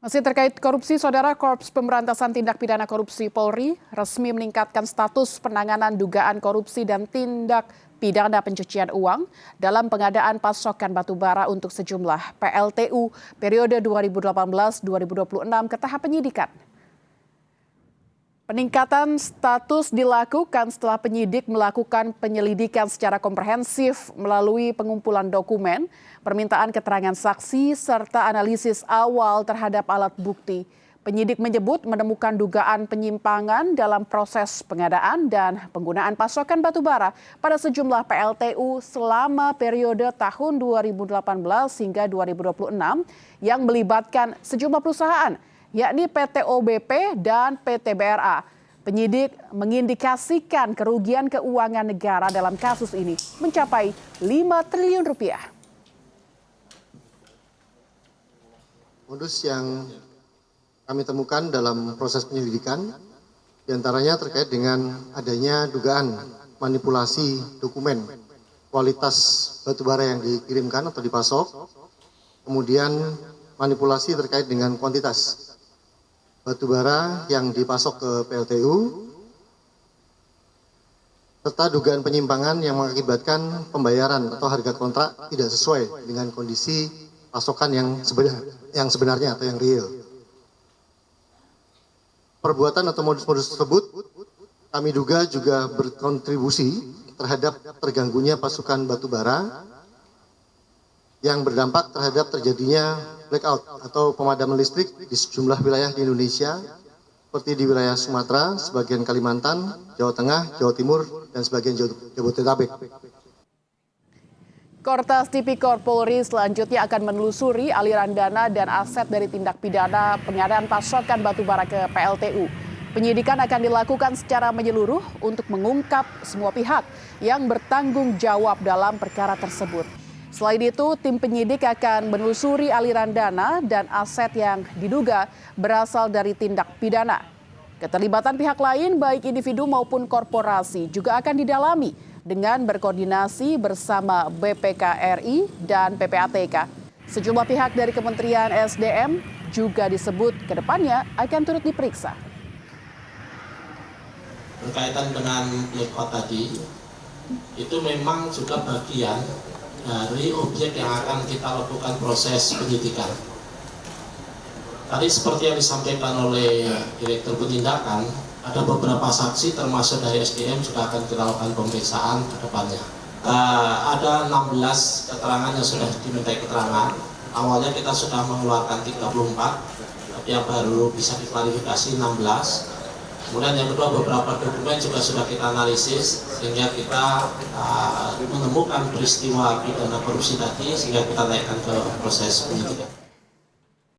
Masih terkait korupsi, Saudara, Korps Pemberantasan Tindak Pidana Korupsi Polri resmi meningkatkan status penanganan dugaan korupsi dan tindak pidana pencucian uang dalam pengadaan pasokan batubara untuk sejumlah PLTU periode 2018-2026 ke tahap penyidikan. Peningkatan status dilakukan setelah penyidik melakukan penyelidikan secara komprehensif melalui pengumpulan dokumen, permintaan keterangan saksi, serta analisis awal terhadap alat bukti. Penyidik menyebut menemukan dugaan penyimpangan dalam proses pengadaan dan penggunaan pasokan batubara pada sejumlah PLTU selama periode tahun 2018 hingga 2026 yang melibatkan sejumlah perusahaan, yakni PT OBP dan PT BRA. Penyidik mengindikasikan kerugian keuangan negara dalam kasus ini mencapai 5 triliun rupiah. Modus yang kami temukan dalam proses penyelidikan diantaranya terkait dengan adanya dugaan manipulasi dokumen kualitas batubara yang dikirimkan atau dipasok, kemudian manipulasi terkait dengan kuantitas batubara yang dipasok ke PLTU, serta dugaan penyimpangan yang mengakibatkan pembayaran atau harga kontrak tidak sesuai dengan kondisi pasokan yang sebenarnya atau yang real. Perbuatan atau modus-modus tersebut kami duga juga berkontribusi terhadap terganggunya pasokan batubara yang berdampak terhadap terjadinya blackout atau pemadaman listrik di sejumlah wilayah di Indonesia, seperti di wilayah Sumatera, sebagian Kalimantan, Jawa Tengah, Jawa Timur, dan sebagian Jabodetabek. Kortas Tipikor Polri selanjutnya akan menelusuri aliran dana dan aset dari tindak pidana pengadaan pasokan batubara ke PLTU. Penyidikan akan dilakukan secara menyeluruh untuk mengungkap semua pihak yang bertanggung jawab dalam perkara tersebut. Selain itu, tim penyidik akan menelusuri aliran dana dan aset yang diduga berasal dari tindak pidana. Keterlibatan pihak lain, baik individu maupun korporasi, juga akan didalami dengan berkoordinasi bersama BPK RI dan PPATK. Sejumlah pihak dari Kementerian SDM juga disebut ke depannya akan turut diperiksa. Berkaitan dengan blackout tadi, itu memang juga bagian dari objek yang akan kita lakukan proses penyidikan. Tadi seperti yang disampaikan oleh Direktur Penindakan, ada beberapa saksi termasuk dari SDM juga akan kita lakukan pemeriksaan ke depannya. Ada 16 keterangan yang sudah dimintai keterangan. Awalnya kita sudah mengeluarkan 34, tapi yang baru bisa diklarifikasi 16. Kemudian yang kedua, beberapa dokumen juga sudah kita analisis sehingga kita menemukan peristiwa pidana korupsi tadi sehingga kita naikkan ke proses penyidikan.